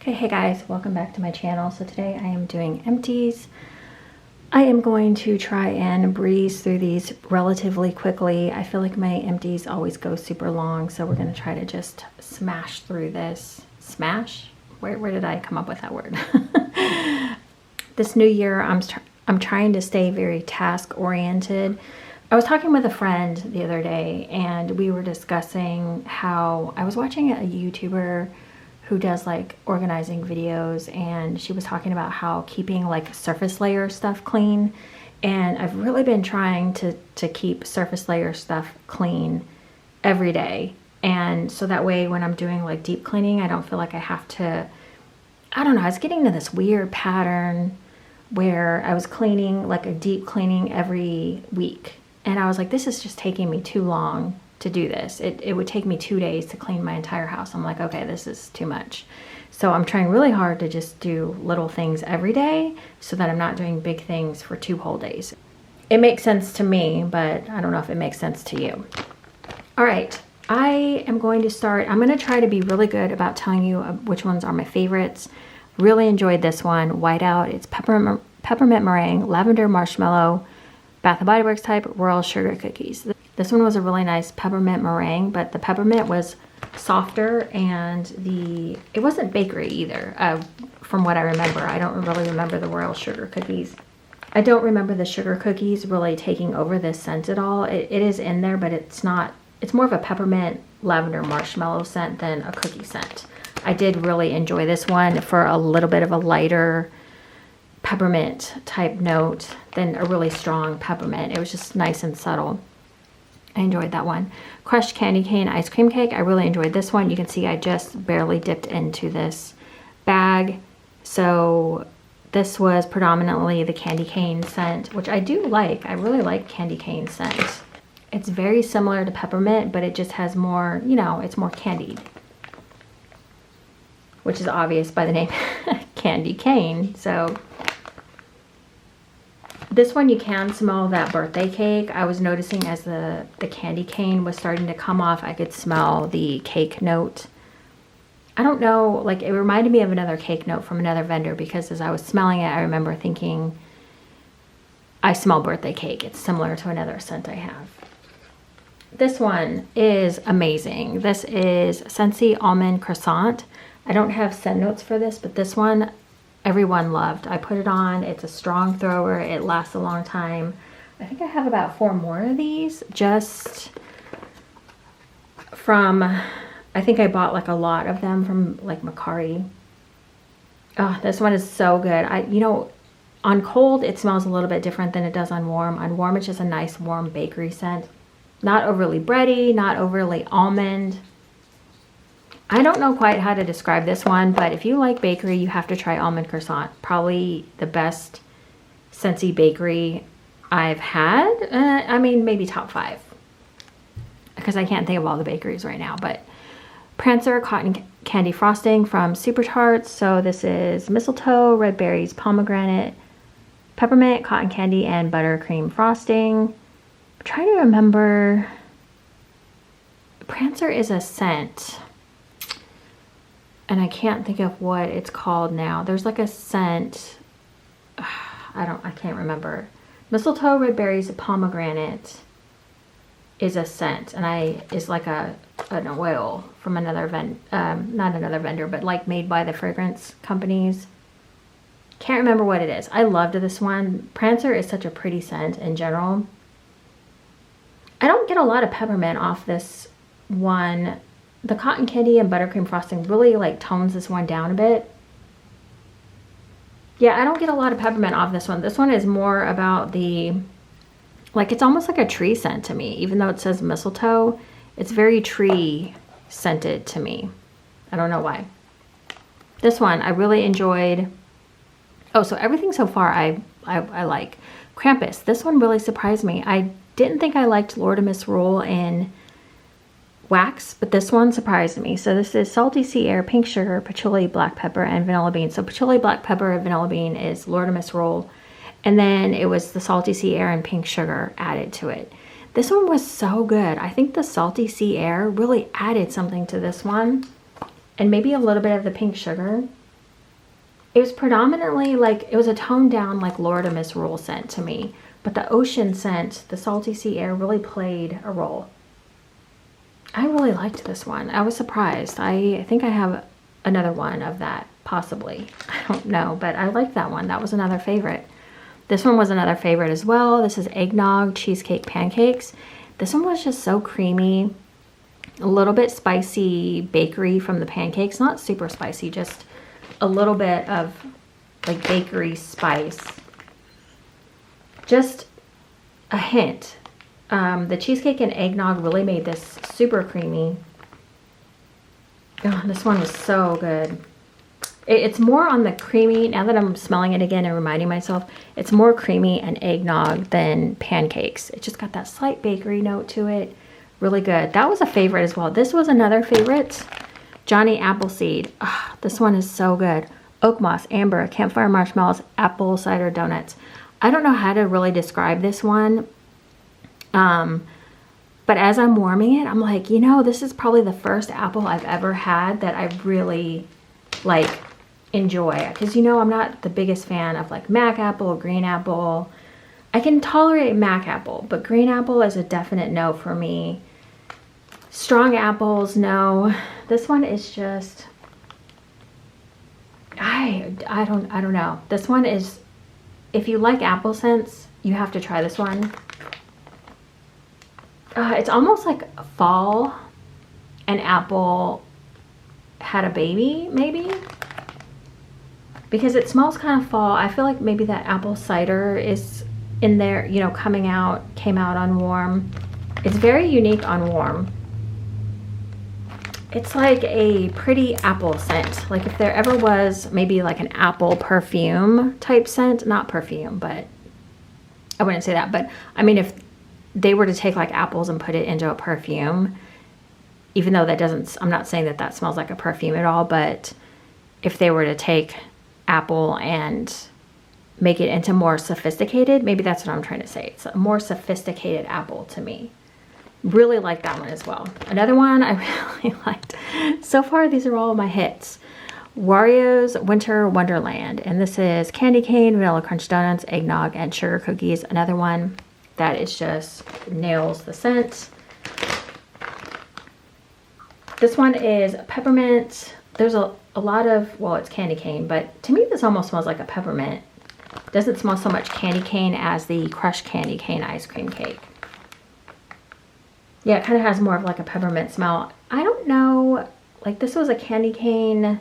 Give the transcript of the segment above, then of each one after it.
Okay, hey guys, welcome back to my channel. So today I am doing empties. I am going to try and breeze through these relatively quickly. I feel like my empties always go super long, so we're going to try to just smash through this. Smash? Where did I come up with that word? This new year, I'm trying to stay very task oriented. I was talking with a friend the other day and we were discussing how I was watching a YouTuber who does like organizing videos, and she was talking about how keeping like surface layer stuff clean, and I've really been trying to keep surface layer stuff clean every day, and so that way when I'm doing like deep cleaning I don't feel like I have to, I don't know, I was getting to this weird pattern where I was cleaning like a deep cleaning every week, and I was like, this is just taking me too long to do this. It would take me 2 days to clean my entire house. I'm like, okay, this is too much. So I'm trying really hard to just do little things every day so that I'm not doing big things for 2 whole days. It makes sense to me, but I don't know if it makes sense to you. All right, I am going to start. I'm going to try to be really good about telling you which ones are my favorites. Really enjoyed this one, Whiteout. It's peppermint meringue, lavender marshmallow, Bath & Body Works type, royal sugar cookies. This one was a really nice peppermint meringue, but the peppermint was softer, and it wasn't bakery either, from what I remember. I don't really remember the royal sugar cookies. I don't remember the sugar cookies really taking over this scent at all. It is in there, but it's not. It's more of a peppermint lavender marshmallow scent than a cookie scent. I did really enjoy this one for a little bit of a lighter peppermint type note than a really strong peppermint. It was just nice and subtle. I enjoyed that one. Crushed candy cane ice cream cake. I really enjoyed this one. You can see I just barely dipped into this bag. So this was predominantly the candy cane scent, which I do like. I really like candy cane scent. It's very similar to peppermint, but it just has more, you know, it's more candied, which is obvious by the name candy cane. So this one, you can smell that birthday cake. I was noticing as the candy cane was starting to come off, I could smell the cake note. I don't know, like it reminded me of another cake note from another vendor, because as I was smelling it, I remember thinking, I smell birthday cake. It's similar to another scent I have. This one is amazing. This is Scentsy Almond Croissant. I don't have scent notes for this, but this one, everyone loved. I put it on. It's a strong thrower. It lasts a long time. I think I have about 4 more of these just from, I think I bought like a lot of them from like Macari. Oh, this one is so good. You know, on cold, it smells a little bit different than it does on warm. On warm, it's just a nice warm bakery scent. Not overly bready, not overly almond. I don't know quite how to describe this one, but if you like bakery, you have to try Almond Croissant. Probably the best Scentsy bakery I've had. I mean, maybe top 5. Because I can't think of all the bakeries right now. But Prancer Cotton Candy Frosting from Super Tarts. So this is mistletoe, red berries, pomegranate, peppermint, cotton candy, and buttercream frosting. I'm trying to remember. Prancer is a scent, and I can't think of what it's called now. There's like a scent, I can't remember. Mistletoe, red berries, pomegranate is a scent, and is like an oil from another not another vendor, but like made by the fragrance companies. Can't remember what it is. I loved this one. Prancer is such a pretty scent in general. I don't get a lot of peppermint off this one. The cotton candy and buttercream frosting really like tones this one down a bit. Yeah, I don't get a lot of peppermint off this one. This one is more about the, like, it's almost like a tree scent to me. Even though it says mistletoe, it's very tree scented to me. I don't know why. This one I really enjoyed. Oh, so everything so far I like. Krampus. This one really surprised me. I didn't think I liked Lord of Misrule in wax, but this one surprised me. So this is salty sea air, pink sugar, patchouli, black pepper, and vanilla bean. So patchouli, black pepper, and vanilla bean is Lord of Misrule, and then it was the salty sea air and pink sugar added to it. This one was so good. I think the salty sea air really added something to this one, and maybe a little bit of the pink sugar. It was predominantly like, it was a toned down like Florida Misrule scent to me, but the ocean scent, the salty sea air, really played a role. I really liked this one. I was surprised. I think I have another one of that, possibly. I don't know, but I liked that one. That was another favorite. This one was another favorite as well. This is Eggnog Cheesecake Pancakes. This one was just so creamy, a little bit spicy bakery from the pancakes. Not super spicy, just a little bit of like bakery spice. Just a hint. The cheesecake and eggnog really made this super creamy. Oh, this one was so good. It's more on the creamy, now that I'm smelling it again and reminding myself, it's more creamy and eggnog than pancakes. It just got that slight bakery note to it. Really good. That was a favorite as well. This was another favorite. Johnny Appleseed. Oh, this one is so good. Oak moss, amber, campfire marshmallows, apple cider donuts. I don't know how to really describe this one. But as I'm warming it, I'm like, you know, this is probably the first apple I've ever had that I really like enjoy. Because, you know, I'm not the biggest fan of like Mac apple or green apple. I can tolerate Mac apple, but green apple is a definite no for me. Strong apples, no. This one is just, I don't know. This one is, if you like apple scents, you have to try this one. It's almost like fall and apple had a baby, maybe, because it smells kind of fall. I feel like maybe that apple cider is in there, you know, came out on warm. It's very unique on warm. It's like a pretty apple scent. Like if there ever was maybe like an apple perfume type scent, not perfume, but I wouldn't say that, but I mean, if they were to take like apples and put it into a perfume, even though that doesn't, I'm not saying that that smells like a perfume at all, but if they were to take apple and make it into more sophisticated, maybe that's what I'm trying to say. It's a more sophisticated apple to me. Really like that one as well. Another one I really liked. So far, these are all my hits. Wario's Winter Wonderland. And this is candy cane, vanilla crunch donuts, eggnog, and sugar cookies. Another one that is just nails the scent. This one is peppermint. There's a lot of, well, it's candy cane, but to me this almost smells like a peppermint. Doesn't smell so much candy cane as the crushed candy cane ice cream cake. Yeah, it kind of has more of like a peppermint smell. I don't know, like this was a candy cane.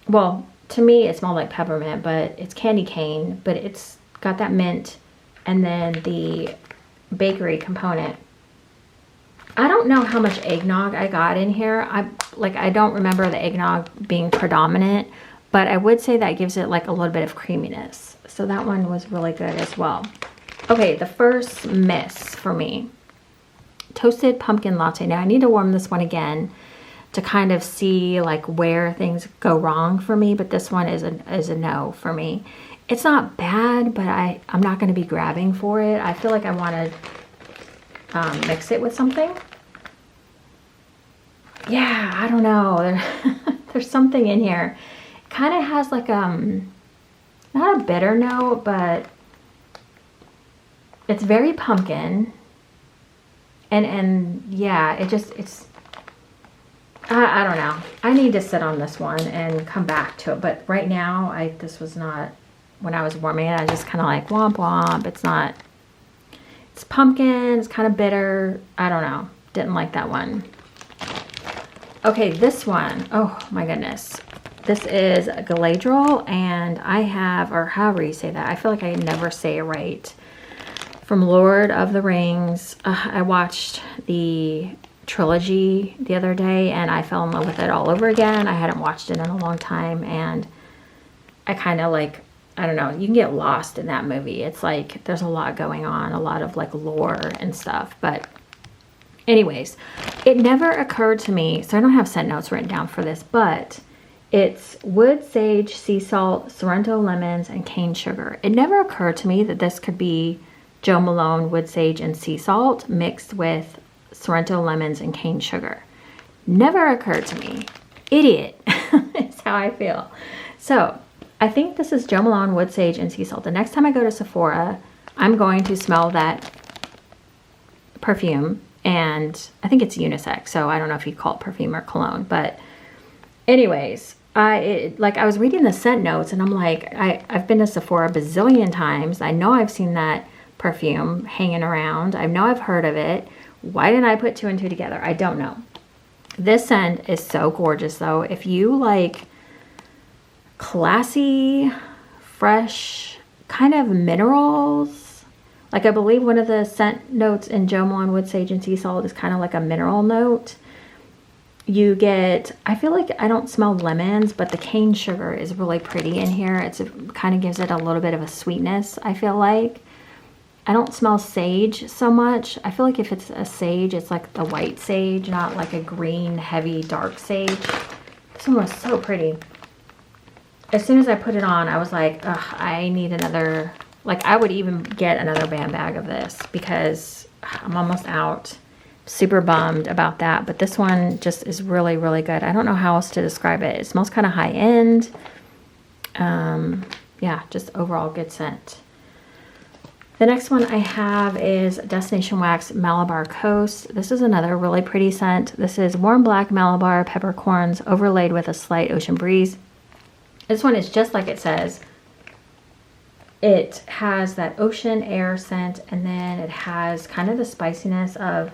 Well, to me it smelled like peppermint, but it's candy cane, but it's got that mint and then the bakery component. I don't know how much eggnog I got in here. I don't remember the eggnog being predominant, but I would say that gives it like a little bit of creaminess. So that one was really good as well. Okay, the first miss for me. Toasted pumpkin latte. Now I need to warm this one again to kind of see like where things go wrong for me, but this one is a no for me. It's not bad, but I'm not going to be grabbing for it. I feel like I want to mix it with something. Yeah, I don't know. There's something in here. It kind of has like not a bitter note, but it's very pumpkin. And yeah, it's I don't know. I need to sit on this one and come back to it. But right now, this was not, when I was warming it, I just kind of like womp womp. It's pumpkin, it's kind of bitter. I don't know. Didn't like that one. Okay, this one. Oh my goodness. This is Galadriel, and I have, or however you say that, I feel like I never say it right. From Lord of the Rings. I watched the trilogy the other day and I fell in love with it all over again. I hadn't watched it in a long time, and I kind of like, I don't know, you can get lost in that movie. It's like there's a lot going on, a lot of like lore and stuff. But anyways, it never occurred to me, so I don't have scent notes written down for this, but it's wood, sage, sea salt, Sorrento lemons, and cane sugar. It never occurred to me that this could be Jo Malone, wood sage, and sea salt mixed with Sorrento lemons and cane sugar. Never occurred to me. Idiot is how I feel. So I think this is Jo Malone Wood Sage and Sea Salt. The next time I go to Sephora, I'm going to smell that perfume, and I think it's unisex, so I don't know if you'd call it perfume or cologne, but anyways, I was reading the scent notes, and I'm like, I've been to Sephora a bazillion times. I know I've seen that perfume hanging around. I know I've heard of it. Why didn't I put two and two together? I don't know. This scent is so gorgeous, though. If you like classy, fresh, kind of minerals, like I believe one of the scent notes in Jo Malone Wood Sage and Sea Salt is kind of like a mineral note. You get, I feel like I don't smell lemons, but the cane sugar is really pretty in here. It kind of gives it a little bit of a sweetness, I feel like. I don't smell sage so much. I feel like if it's a sage, it's like the white sage, not like a green, heavy, dark sage. This one was so pretty. As soon as I put it on, I was like, ugh, I need another, like I would even get another band bag of this because I'm almost out. Super bummed about that, but this one just is really, really good. I don't know how else to describe it. It smells kind of high end. Yeah, just overall good scent. The next one I have is Destination Wax Malabar Coast. This is another really pretty scent. This is warm black Malabar peppercorns overlaid with a slight ocean breeze. This one is just like it says. It has that ocean air scent, and then it has kind of the spiciness of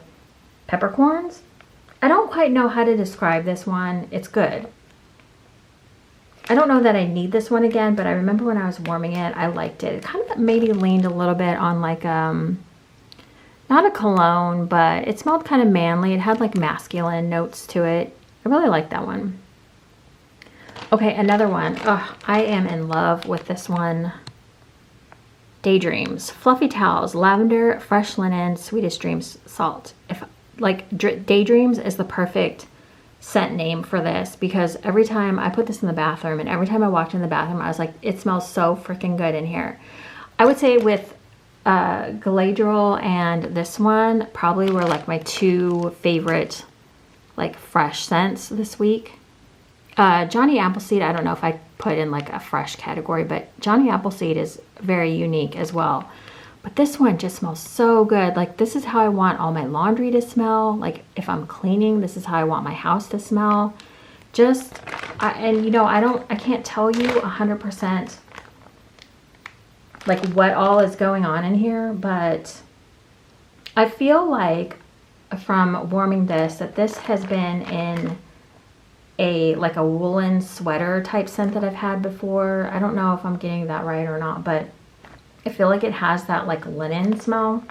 peppercorns. I don't quite know how to describe this one. It's good. I don't know that I need this one again, but I remember when I was warming it, I liked it. It kind of maybe leaned a little bit on like, not a cologne, but it smelled kind of manly. It had like masculine notes to it. I really like that one. Okay, another one. Oh, I am in love with this one. Daydreams. Fluffy towels, lavender, fresh linen, Swedish dreams, salt. If like Daydreams is the perfect scent name for this, because every time I put this in the bathroom and every time I walked in the bathroom, I was like, it smells so freaking good in here. I would say with Galadriel and this one probably were like my two favorite like fresh scents this week. Johnny Appleseed, I don't know if I put in like a fresh category, but Johnny Appleseed is very unique as well. But this one just smells so good. Like this is how I want all my laundry to smell. Like if I'm cleaning, this is how I want my house to smell. And you know, I can't tell you 100% like what all is going on in here, but I feel like from warming this, that this has been in like a woolen sweater type scent that I've had before. I don't know if I'm getting that right or not, but I feel like it has that like linen smell.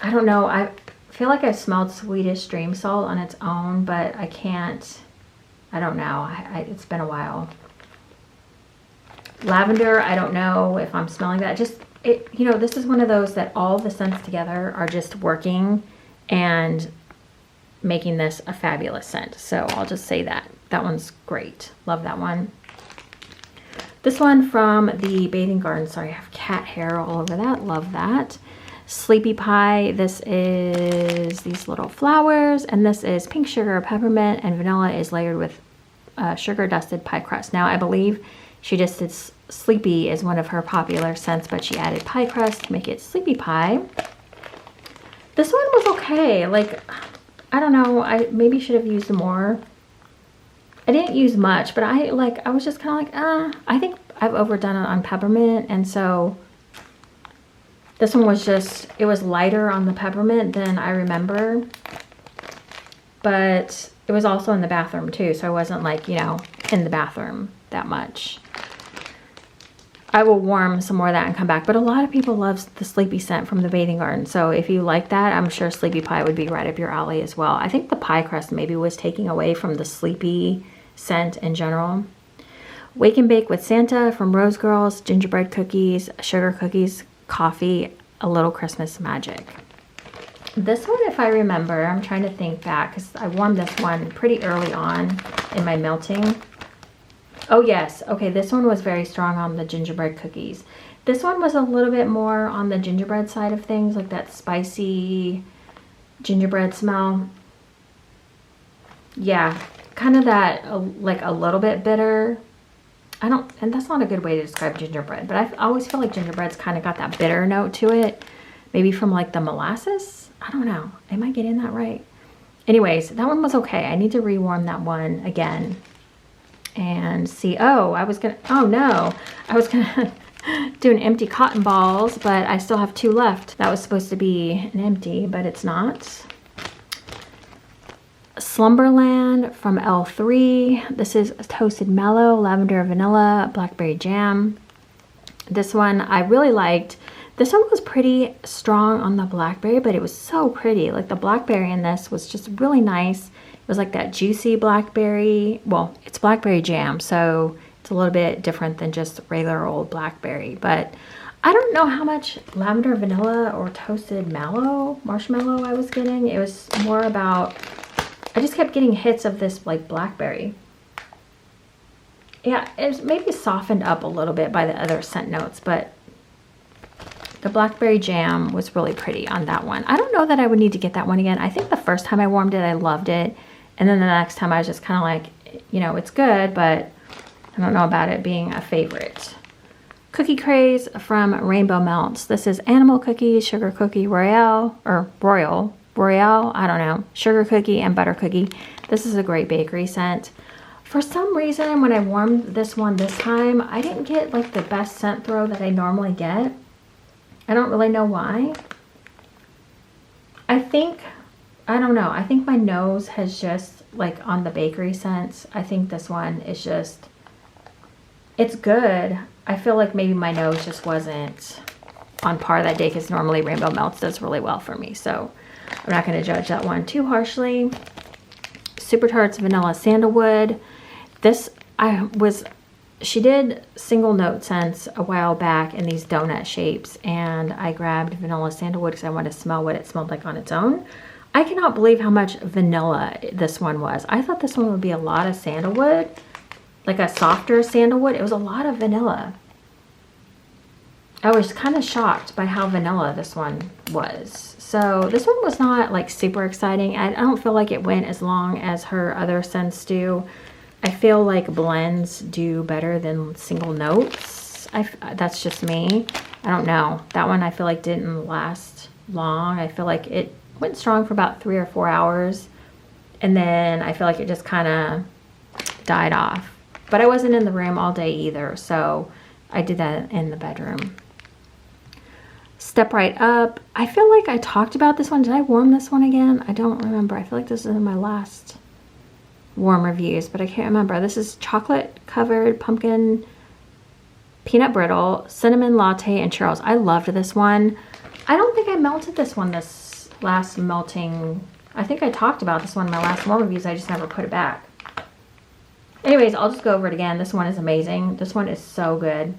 I don't know. I feel like I've smelled Swedish Dream Salt on its own, but I don't know. It's been a while. Lavender, I don't know if I'm smelling that. You know, this is one of those that all the scents together are just working and making this a fabulous scent. So I'll just say that. That one's great. Love that one. This one from the Bathing Garden. Sorry, I have cat hair all over that. Love that. Sleepy Pie. This is these little flowers, and this is pink sugar, peppermint, and vanilla is layered with sugar dusted pie crust. Now I believe she just did Sleepy as one of her popular scents, but she added pie crust to make it Sleepy Pie. This one was okay. Like, I don't know, I maybe should have used more. I didn't use much, but I was just kind of like, I think I've overdone it on peppermint, and so this one was just, it was lighter on the peppermint than I remember, but it was also in the bathroom too, so I wasn't like, you know, in the bathroom that much. I will warm some more of that and come back, but a lot of people love the Sleepy scent from the Bathing Garden, so if you like that, I'm sure Sleepy Pie would be right up your alley as well. I think the pie crust maybe was taking away from the Sleepy scent in general. Wake and Bake with Santa from Rose Girls, gingerbread cookies, sugar cookies, coffee, a little Christmas magic. This one, if I remember, I'm trying to think back because I warmed this one pretty early on in my melting. Oh yes, okay, this one was very strong on the gingerbread cookies. This one was a little bit more on the gingerbread side of things, like that spicy gingerbread smell. Yeah, kind of that, like a little bit bitter. and that's not a good way to describe gingerbread, but I always feel like gingerbread's kind of got that bitter note to it. Maybe from like the molasses? I don't know. Am I getting that right? Anyways, that one was okay. I need to rewarm that one again and see. Oh, no. I was gonna do an empty cotton balls, but I still have 2 left. That was supposed to be an empty, but it's not. Slumberland from L3. This is Toasted Mellow, Lavender Vanilla, Blackberry Jam. This one I really liked. This one was pretty strong on the blackberry, but it was so pretty. Like the blackberry in this was just really nice. It was like that juicy blackberry. Well, it's blackberry jam, so it's a little bit different than just regular old blackberry. But I don't know how much lavender vanilla or toasted marshmallow I was getting. It was more about, I just kept getting hits of this like blackberry. Yeah, it's maybe softened up a little bit by the other scent notes, but the blackberry jam was really pretty on that one. I don't know that I would need to get that one again. I think the first time I warmed it, I loved it. And then the next time I was just kind of like, you know, it's good, but I don't know about it being a favorite. Cookie Craze from Rainbow Melts. This is Animal Cookie, Sugar Cookie Royale, I don't know, Sugar Cookie and Butter Cookie. This is a great bakery scent. For some reason, when I warmed this one this time, I didn't get like the best scent throw that I normally get. I don't really know why. I don't know. I think my nose has just, like on the bakery scents, I think this one is just, it's good. I feel like maybe my nose just wasn't on par that day because normally Rainbow Melts does really well for me. So I'm not going to judge that one too harshly. Super Tarts Vanilla Sandalwood. She did single note scents a while back in these donut shapes, and I grabbed vanilla sandalwood because I wanted to smell what it smelled like on its own. I cannot believe how much vanilla this one was. I thought this one would be a lot of sandalwood, like a softer sandalwood. It was a lot of vanilla. I was kind of shocked by how vanilla this one was. So this one was not like super exciting. I don't feel like it went as long as her other scents do. I feel like blends do better than single notes. That's just me. I don't know. That one I feel like didn't last long. I feel like it went strong for about 3 or 4 hours. And then I feel like it just kind of died off. But I wasn't in the room all day either. So I did that in the bedroom. Step Right Up. I feel like I talked about this one. Did I warm this one again? I don't remember. I feel like this is my last warm reviews, but I can't remember. This is chocolate covered pumpkin peanut brittle, cinnamon latte, and churros. I loved this one. I don't think I melted this one this last melting. I think I talked about this one in my last warm reviews. I just never put it back. Anyways, I'll just go over it again. This one is amazing. This one is so good.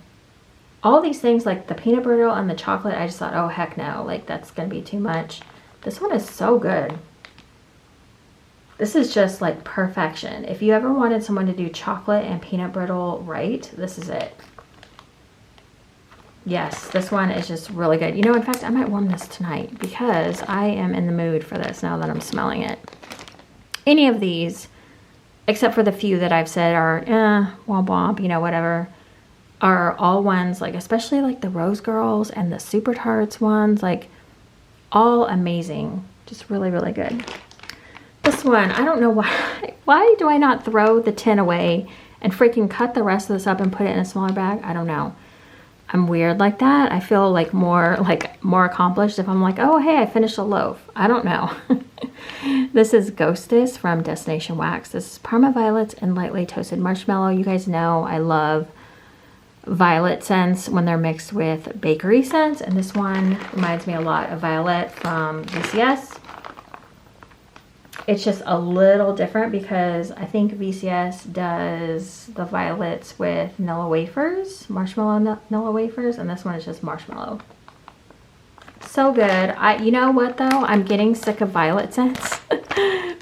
All these things like the peanut brittle and the chocolate, I just thought, oh heck no, like that's gonna be too much. This one is so good. This is just like perfection. If you ever wanted someone to do chocolate and peanut brittle right, this is it. Yes, this one is just really good. You know, in fact, I might warm this tonight because I am in the mood for this now that I'm smelling it. Any of these, except for the few that I've said are, womp womp, you know, whatever, are all ones, like especially like the Rose Girls and the Super Tarts ones, like all amazing. Just really, really good. This one, I don't know why. Why do I not throw the tin away and freaking cut the rest of this up and put it in a smaller bag? I don't know. I'm weird like that. I feel like more accomplished if I'm like, oh, hey, I finished a loaf. I don't know. This is Ghostess from Destination Wax. This is Parma Violets and Lightly Toasted Marshmallow. You guys know I love violet scents when they're mixed with bakery scents. And this one reminds me a lot of Violet from VCS. It's just a little different because I think VCS does the violets with vanilla wafers, marshmallow vanilla wafers, and this one is just marshmallow. So good. You know what though? I'm getting sick of violet scents,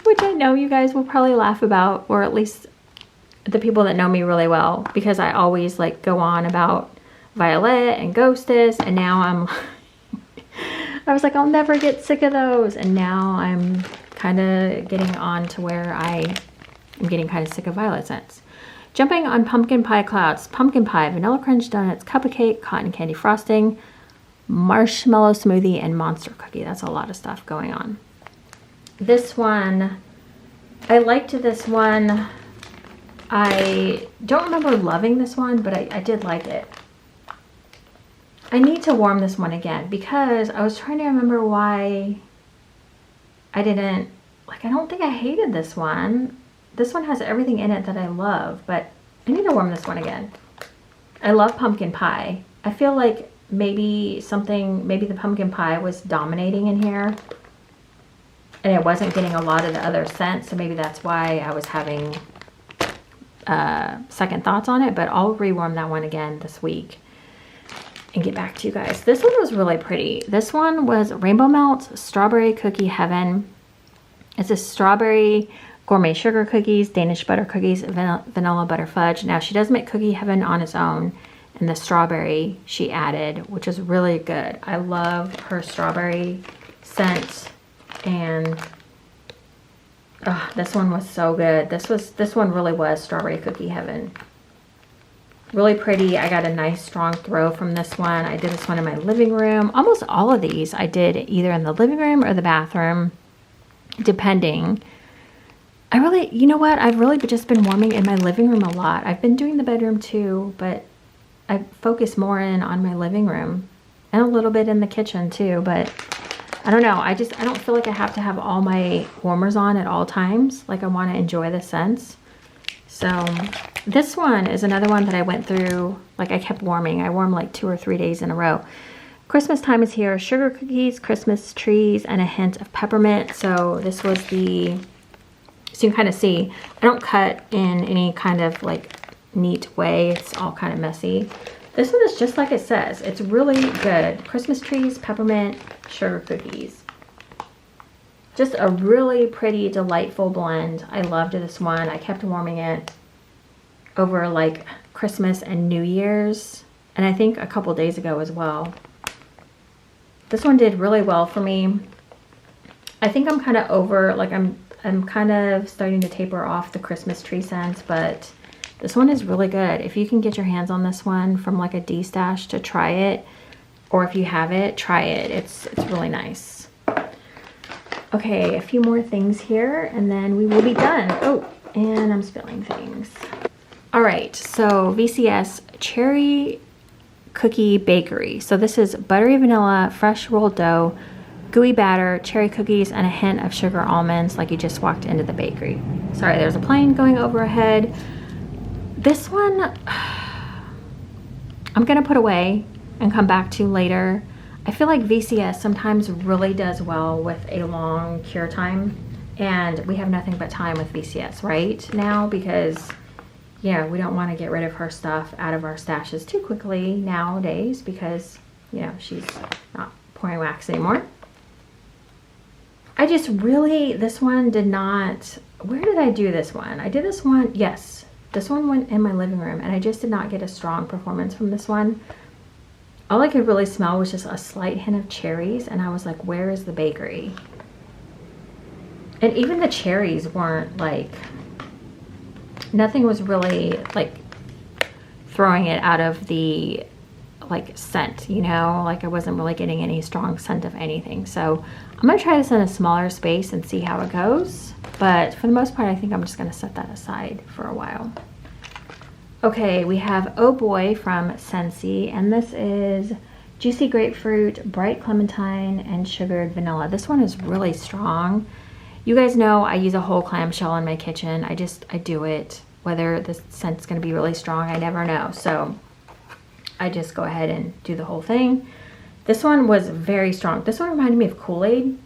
which I know you guys will probably laugh about, or at least the people that know me really well, because I always like go on about Violet and Ghostess, and now I was like, I'll never get sick of those, and now I'm kind of getting on to where I am getting kind of sick of violet scents. Jumping on pumpkin pie clouds, pumpkin pie, vanilla crunch donuts, cupcake, cotton candy frosting, marshmallow smoothie, and monster cookie. That's a lot of stuff going on. This one, I liked this one. I don't remember loving this one, but I did like it. I need to warm this one again because I was trying to remember why I didn't, like, I don't think I hated this one. This one has everything in it that I love, but I need to warm this one again. I love pumpkin pie. I feel like maybe the pumpkin pie was dominating in here and I wasn't getting a lot of the other scents, so maybe that's why I was having second thoughts on it, but I'll rewarm that one again this week and get back to you guys. This one was really pretty. This one was Rainbow Melt Strawberry Cookie Heaven. It's a strawberry gourmet sugar cookies, Danish butter cookies, vanilla butter fudge. Now she does make Cookie Heaven on its own, and the strawberry she added, which is really good. I love her strawberry scent, and this one was so good. This one really was Strawberry Cookie Heaven. Really pretty. I got a nice strong throw from this one. I did this one in my living room. Almost all of these I did either in the living room or the bathroom, depending. You know what? I've really just been warming in my living room a lot. I've been doing the bedroom too, but I focus more in on my living room and a little bit in the kitchen too, but I don't know. I don't feel like I have to have all my warmers on at all times. Like, I want to enjoy the scents. So this one is another one that I went through, like, I kept warming. I warmed like 2 or 3 days in a row. Christmas time is here. Sugar cookies, Christmas trees, and a hint of peppermint. So this was so you can kind of see, I don't cut in any kind of like neat way. It's all kind of messy. This one is just like it says. It's really good. Christmas trees, peppermint, sugar cookies. Just a really pretty, delightful blend. I loved this one. I kept warming it over like Christmas and New Year's, and I think a couple days ago as well. This one did really well for me. I think I'm kind of over, like I'm kind of starting to taper off the Christmas tree scents, but this one is really good. If you can get your hands on this one from like a D-stash to try it, or if you have it, try it. It's really nice. Okay, a few more things here and then we will be done. Oh, and I'm spilling things. All right, so VCS Cherry Cookie Bakery. So this is buttery vanilla, fresh rolled dough, gooey batter, cherry cookies, and a hint of sugar almonds, like you just walked into the bakery. Sorry, there's a plane going overhead. This one, I'm gonna put away and come back to later. I feel like VCS sometimes really does well with a long cure time, and we have nothing but time with VCS right now because, yeah, we don't want to get rid of her stuff out of our stashes too quickly nowadays because, you know, she's not pouring wax anymore. I just really, this one did not, where did I do this one? I did this one, yes, this one went in my living room, and I just did not get a strong performance from this one. All I could really smell was just a slight hint of cherries, and I was like, where is the bakery? And even the cherries weren't like, nothing was really like throwing it out of the like scent, you know, like I wasn't really getting any strong scent of anything. So I'm gonna try this in a smaller space and see how it goes, but for the most part I think I'm just gonna set that aside for a while. Okay, we have Oh Boy from Scentsy, and this is juicy grapefruit, bright clementine, and sugared vanilla. This one is really strong. You guys know I use a whole clamshell in my kitchen. I do it. Whether the scent's gonna be really strong, I never know. So I just go ahead and do the whole thing. This one was very strong. This one reminded me of Kool-Aid,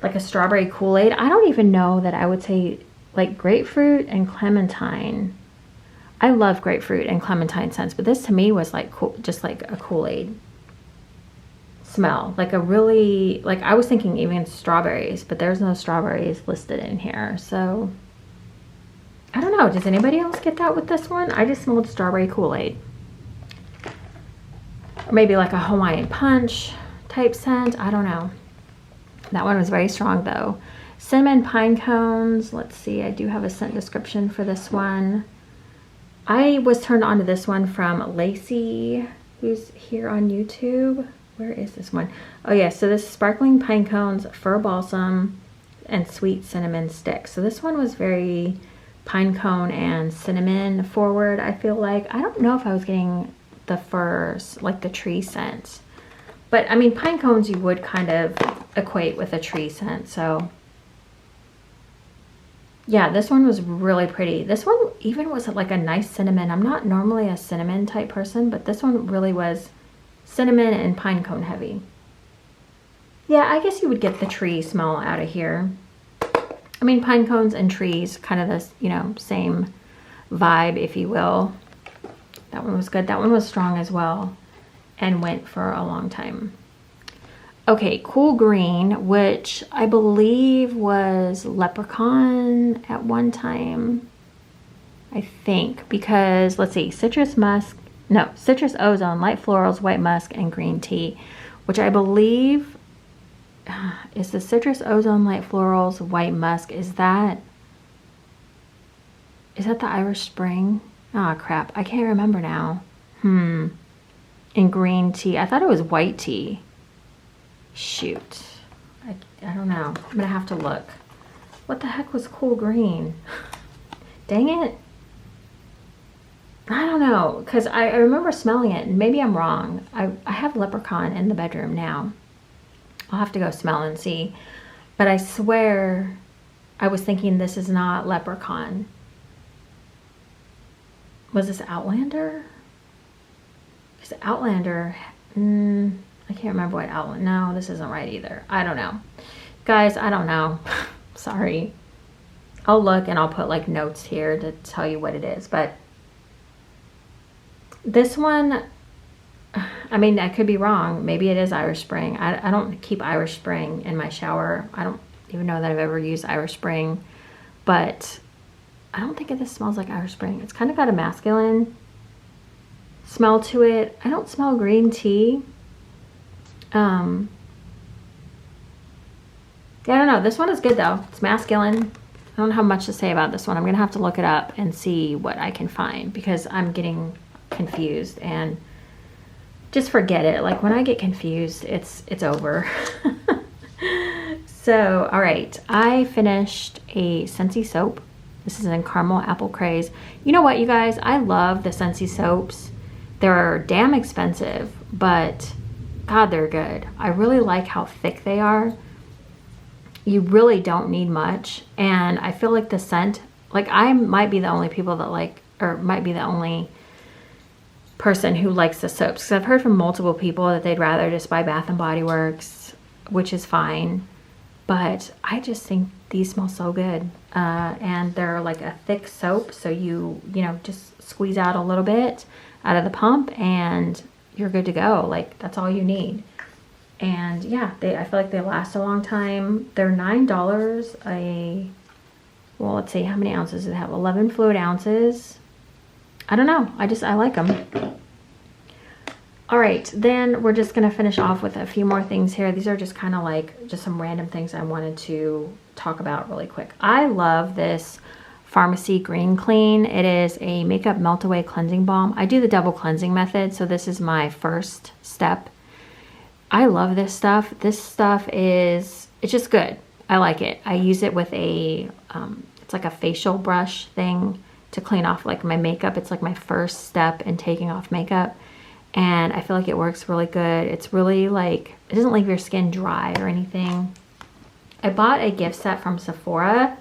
like a strawberry Kool-Aid. I don't even know that I would say like grapefruit and clementine. I love grapefruit and clementine scents, but this to me was like just like a Kool-Aid smell. Like a really, like I was thinking even strawberries, but there's no strawberries listed in here. So I don't know. Does anybody else get that with this one? I just smelled strawberry Kool-Aid. Or maybe like a Hawaiian punch type scent. I don't know. That one was very strong though. Cinnamon pine cones. Let's see. I do have a scent description for this one. I was turned on to this one from Lacey, who's here on YouTube. Where is this one? Oh yeah, so this is Sparkling Pine Cones, Fir Balsam, and Sweet Cinnamon Stick. So this one was very pine cone and cinnamon forward, I feel like. I don't know if I was getting the firs, like the tree scent. But I mean, pine cones you would kind of equate with a tree scent, so. Yeah, this one was really pretty. This one even was like a nice cinnamon. I'm not normally a cinnamon type person, but this one really was cinnamon and pine cone heavy. Yeah, I guess you would get the tree smell out of here. I mean, pine cones and trees, kind of this, you know, same vibe, if you will. That one was good. That one was strong as well and went for a long time. Okay, Cool Green, which I believe was Leprechaun at one time. I think, because let's see, citrus ozone, light florals, white musk, and green tea, which I believe is the citrus ozone, light florals, white musk. Is that the Irish Spring? Ah, crap, I can't remember now. And green tea. I thought it was white tea. Shoot, I don't know. I'm gonna have to look. What the heck was Cool Green? Dang it. I don't know, because I remember smelling it, and maybe I'm wrong. I have Leprechaun in the bedroom now. I'll have to go smell and see. But I swear I was thinking this is not Leprechaun. Was this Outlander? Because Outlander, I can't remember what Outlander, no, this isn't right either. I don't know. Guys, I don't know. Sorry. I'll look and I'll put like notes here to tell you what it is. But this one, I mean, I could be wrong. Maybe it is Irish Spring. I don't keep Irish Spring in my shower. I don't even know that I've ever used Irish Spring. But I don't think this smells like Irish Spring. It's kind of got a masculine smell to it. I don't smell green tea. Yeah, I don't know. This one is good though. It's masculine. I don't have much to say about this one. I'm gonna have to look it up and see what I can find because I'm getting confused, and just forget it. Like when I get confused, it's over. So, all right, I finished a Scentsy soap. This is in Caramel Apple Craze. You know what, you guys? I love the Scentsy soaps. They're damn expensive, but God, they're good. I really like how thick they are. You really don't need much. And I feel like the scent, like I might be the only people that like, or might be the only person who likes the soaps. Because I've heard from multiple people that they'd rather just buy Bath and Body Works, which is fine. But I just think these smell so good. And they're like a thick soap. So you know, just squeeze out a little bit out of the pump and you're good to go. Like that's all you need. And yeah, I feel like they last a long time. They're $9 well, let's see, how many ounces do they have? 11 fluid ounces. I don't know. I like them. All right, then we're just gonna finish off with a few more things here. These are just kind of like just some random things I wanted to talk about really quick. I love this Pharmacy Green Clean. It is a makeup melt away cleansing balm. I do the double cleansing method, so this is my first step. I love this stuff. This stuff it's just good. I like it. I use it with a, it's like a facial brush thing to clean off like my makeup. It's like my first step in taking off makeup. And I feel like it works really good. It's really like, it doesn't leave your skin dry or anything. I bought a gift set from Sephora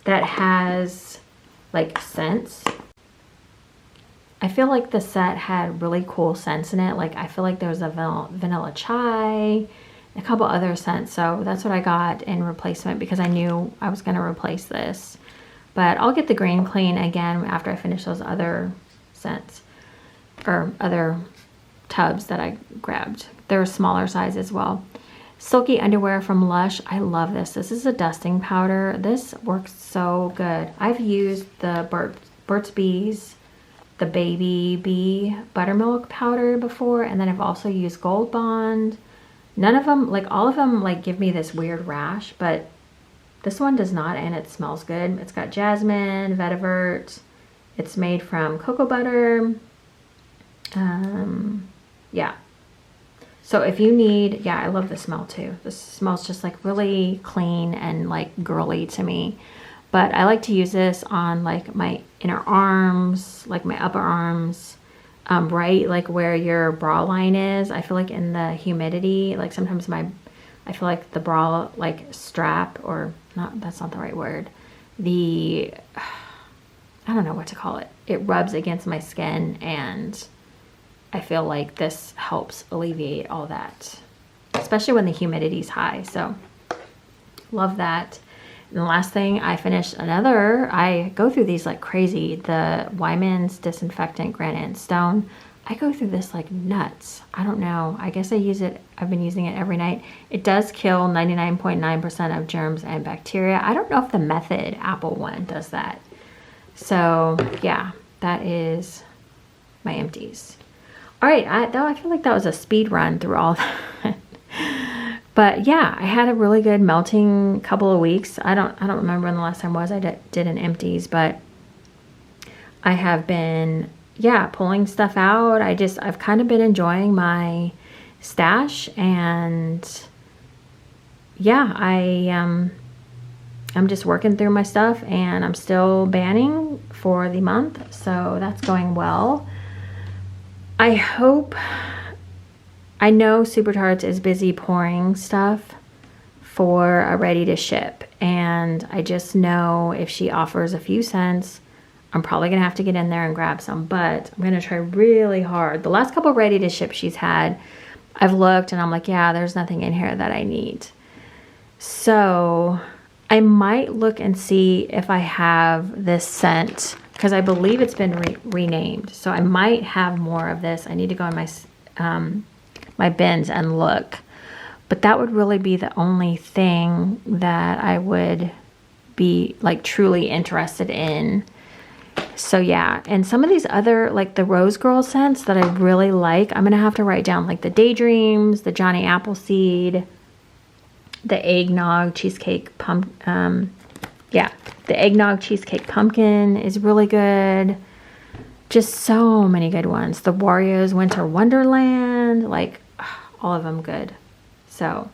that has like scents. I feel like the set had really cool scents in it. Like I feel like there was a vanilla chai, a couple other scents. So that's what I got in replacement because I knew I was gonna replace this. But I'll get the Green Clean again after I finish those other scents or other tubs that I grabbed. They're a smaller size as well. Silky underwear from Lush. I love this. This is a dusting powder. This works so good. I've used the Burt's Bees, the Baby Bee buttermilk powder before, and then I've also used Gold Bond. None of them, like all of them, like give me this weird rash, but this one does not, and it smells good. It's got jasmine, vetiver, It's made from cocoa butter. Yeah. So if you need, yeah, I love the smell too. This smells just like really clean and like girly to me. But I like to use this on like my inner arms, like my upper arms, right like where your bra line is. I feel like in the humidity, like sometimes I feel like the bra like strap, or not, that's not the right word. I don't know what to call it. It rubs against my skin, and I feel like this helps alleviate all that, especially when the humidity's high. So love that. And the last thing, I finished I go through these like crazy, the Wyman's Disinfectant Granite and Stone. I go through this like nuts. I don't know. I guess I've been using it every night. It does kill 99.9% of germs and bacteria. I don't know if the Method Apple one does that. So yeah, that is my Empties. All right, I feel like that was a speed run through all that. But yeah, I had a really good melting couple of weeks. I don't remember when the last time was I did an Empties, but I have been, yeah, pulling stuff out. I've kind of been enjoying my stash, and yeah, I'm just working through my stuff, and I'm still banning for the month, so that's going well. I know Super Tarts is busy pouring stuff for a ready to ship, and I just know if she offers a few cents, I'm probably gonna have to get in there and grab some, but I'm gonna try really hard. The last couple ready to ship she's had, I've looked and I'm like, yeah, there's nothing in here that I need. So I might look and see if I have this scent, because I believe it's been renamed. So I might have more of this. I need to go in my bins and look. But that would really be the only thing that I would be like truly interested in. So yeah, and some of these other, like the Rose Girl scents that I really like, I'm gonna have to write down, like the Daydreams, the Johnny Appleseed, the Eggnog Cheesecake Pumpkin. Yeah, the Eggnog Cheesecake Pumpkin is really good. Just so many good ones. The Wario's Winter Wonderland, like all of them good. So,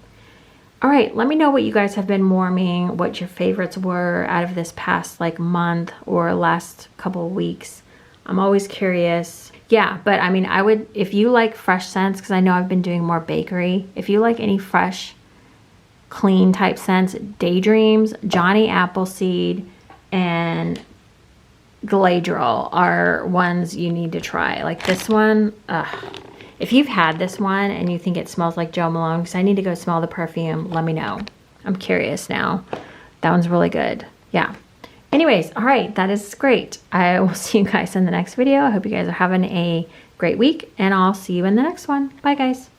all right, let me know what you guys have been warming, what your favorites were out of this past like month or last couple of weeks. I'm always curious. Yeah, but I mean, I would, if you like fresh scents, because I know I've been doing more bakery, if you like any fresh, clean type scents, Daydreams, Johnny Appleseed, and Gladriel are ones you need to try. Like this one, if you've had this one and you think it smells like Jo Malone, because I need to go smell the perfume, let me know. I'm curious now. That one's really good. Yeah. Anyways, all right, that is great. I will see you guys in the next video. I hope you guys are having a great week, and I'll see you in the next one. Bye, guys.